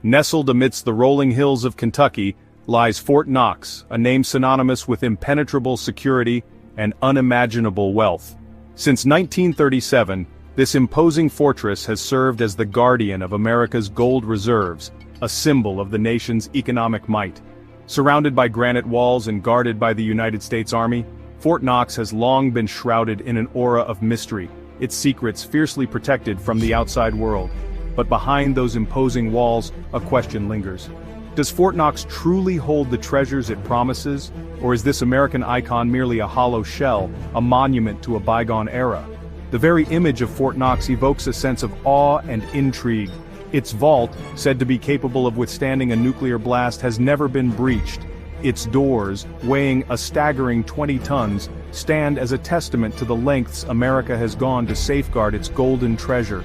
Nestled amidst the rolling hills of Kentucky lies Fort Knox, a name synonymous with impenetrable security and unimaginable wealth. Since 1937, this imposing fortress has served as the guardian of America's gold reserves, a symbol of the nation's economic might. Surrounded by granite walls and guarded by the United States Army, Fort Knox has long been shrouded in an aura of mystery, its secrets fiercely protected from the outside world. But behind those imposing walls, a question lingers. Does Fort Knox truly hold the treasures it promises, or is this American icon merely a hollow shell, a monument to a bygone era? The very image of Fort Knox evokes a sense of awe and intrigue. Its vault, said to be capable of withstanding a nuclear blast, has never been breached. Its doors, weighing a staggering 20 tons, stand as a testament to the lengths America has gone to safeguard its golden treasure.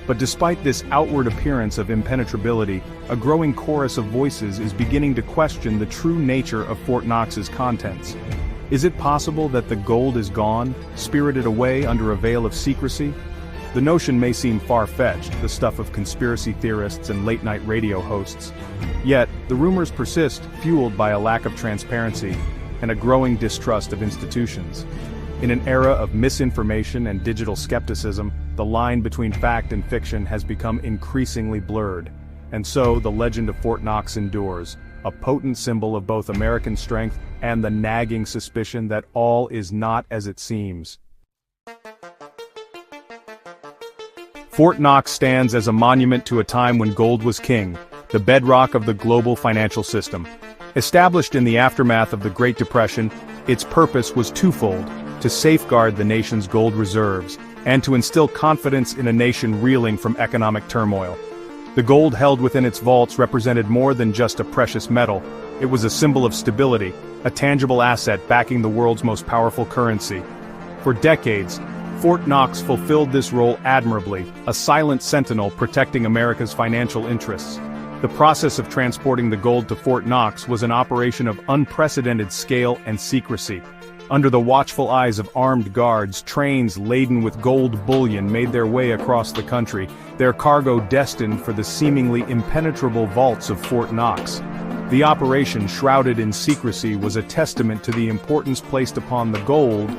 But despite this outward appearance of impenetrability, a growing chorus of voices is beginning to question the true nature of Fort Knox's contents. Is it possible that the gold is gone, spirited away under a veil of secrecy? The notion may seem far-fetched, the stuff of conspiracy theorists and late-night radio hosts. Yet, the rumors persist, fueled by a lack of transparency and a growing distrust of institutions. In an era of misinformation and digital skepticism, the line between fact and fiction has become increasingly blurred. And so, the legend of Fort Knox endures, a potent symbol of both American strength and the nagging suspicion that all is not as it seems. Fort Knox stands as a monument to a time when gold was king, the bedrock of the global financial system. Established in the aftermath of the Great Depression, its purpose was twofold: to safeguard the nation's gold reserves, and to instill confidence in a nation reeling from economic turmoil. The gold held within its vaults represented more than just a precious metal. It was a symbol of stability, a tangible asset backing the world's most powerful currency. For decades, Fort Knox fulfilled this role admirably, a silent sentinel protecting America's financial interests. The process of transporting the gold to Fort Knox was an operation of unprecedented scale and secrecy. Under the watchful eyes of armed guards, trains laden with gold bullion made their way across the country, their cargo destined for the seemingly impenetrable vaults of Fort Knox. The operation, shrouded in secrecy, was a testament to the importance placed upon the gold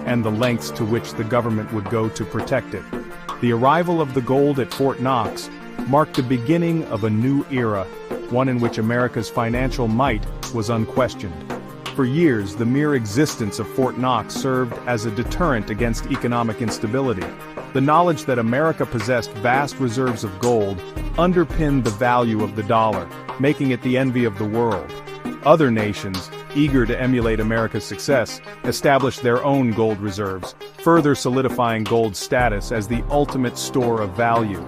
and the lengths to which the government would go to protect it. The arrival of the gold at Fort Knox marked the beginning of a new era, one in which America's financial might was unquestioned. For years, the mere existence of Fort Knox served as a deterrent against economic instability. The knowledge that America possessed vast reserves of gold underpinned the value of the dollar, making it the envy of the world. Other nations, eager to emulate America's success, established their own gold reserves, further solidifying gold's status as the ultimate store of value.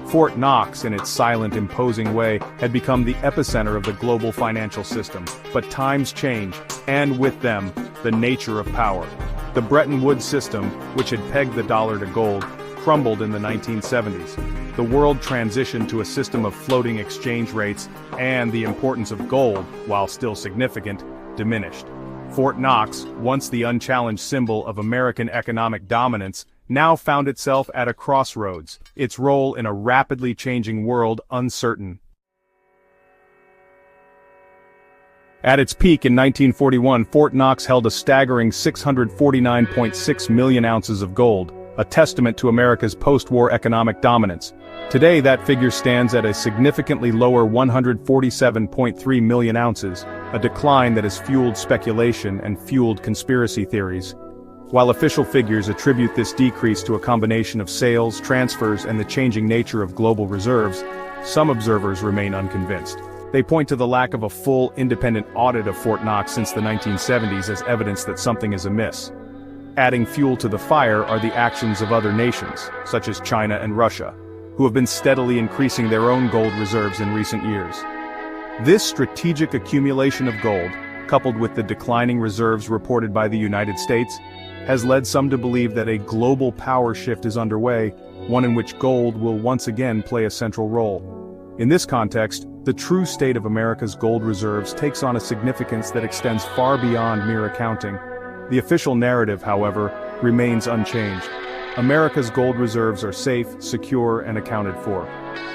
Fort Knox, in its silent, imposing way, had become the epicenter of the global financial system. But times change, and with them, the nature of power. The Bretton Woods system, which had pegged the dollar to gold, crumbled in the 1970s. The world transitioned to a system of floating exchange rates, and the importance of gold, while still significant, diminished. Fort Knox, once the unchallenged symbol of American economic dominance, now found itself at a crossroads, its role in a rapidly changing world uncertain. At its peak in 1941, Fort Knox held a staggering 649.6 million ounces of gold, a testament to America's post-war economic dominance. Today, that figure stands at a significantly lower 147.3 million ounces, a decline that has fueled speculation and fueled conspiracy theories. While official figures attribute this decrease to a combination of sales, transfers, and the changing nature of global reserves, some observers remain unconvinced. They point to the lack of a full, independent audit of Fort Knox since the 1970s as evidence that something is amiss. Adding fuel to the fire are the actions of other nations, such as China and Russia, who have been steadily increasing their own gold reserves in recent years. This strategic accumulation of gold, coupled with the declining reserves reported by the United States, has led some to believe that a global power shift is underway, one in which gold will once again play a central role. In this context, the true state of America's gold reserves takes on a significance that extends far beyond mere accounting. The official narrative, however, remains unchanged. America's gold reserves are safe, secure, and accounted for.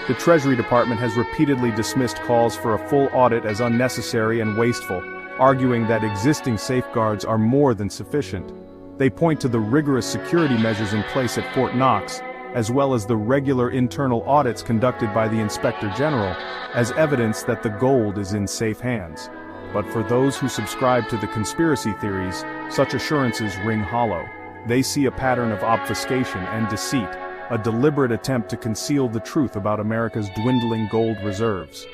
The Treasury Department has repeatedly dismissed calls for a full audit as unnecessary and wasteful, arguing that existing safeguards are more than sufficient. They point to the rigorous security measures in place at Fort Knox, as well as the regular internal audits conducted by the Inspector General, as evidence that the gold is in safe hands. But for those who subscribe to the conspiracy theories, such assurances ring hollow. They see a pattern of obfuscation and deceit, a deliberate attempt to conceal the truth about America's dwindling gold reserves.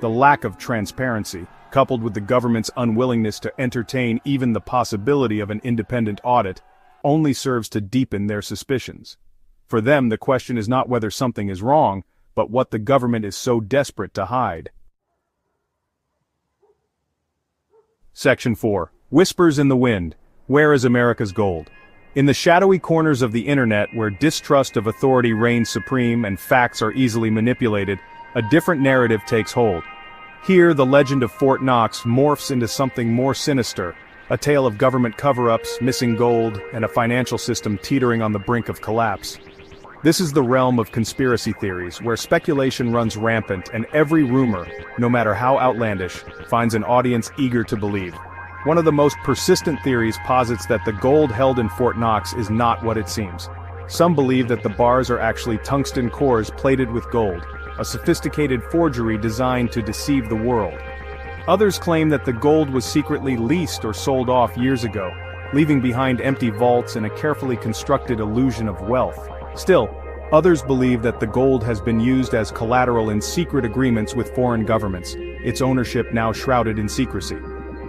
The lack of transparency, coupled with the government's unwillingness to entertain even the possibility of an independent audit, only serves to deepen their suspicions. For them, the question is not whether something is wrong, but what the government is so desperate to hide. Section 4. Whispers in the Wind. Where is America's gold? In the shadowy corners of the internet where distrust of authority reigns supreme and facts are easily manipulated, a different narrative takes hold. Here, the legend of Fort Knox morphs into something more sinister, a tale of government cover-ups, missing gold, and a financial system teetering on the brink of collapse. This is the realm of conspiracy theories, where speculation runs rampant and every rumor, no matter how outlandish, finds an audience eager to believe. One of the most persistent theories posits that the gold held in Fort Knox is not what it seems. Some believe that the bars are actually tungsten cores plated with gold, a sophisticated forgery designed to deceive the world. Others claim that the gold was secretly leased or sold off years ago, leaving behind empty vaults and a carefully constructed illusion of wealth. Still, others believe that the gold has been used as collateral in secret agreements with foreign governments, its ownership now shrouded in secrecy.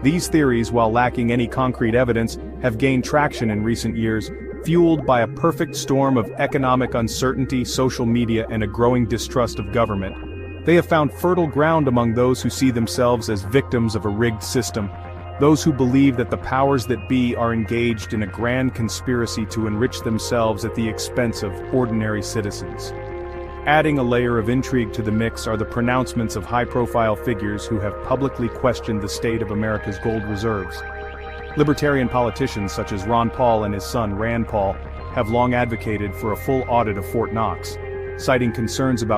These theories, while lacking any concrete evidence, have gained traction in recent years, fueled by a perfect storm of economic uncertainty, social media, and a growing distrust of government. They have found fertile ground among those who see themselves as victims of a rigged system, those who believe that the powers that be are engaged in a grand conspiracy to enrich themselves at the expense of ordinary citizens. Adding a layer of intrigue to the mix are the pronouncements of high-profile figures who have publicly questioned the state of America's gold reserves. Libertarian politicians such as Ron Paul and his son Rand Paul have long advocated for a full audit of Fort Knox, citing concerns about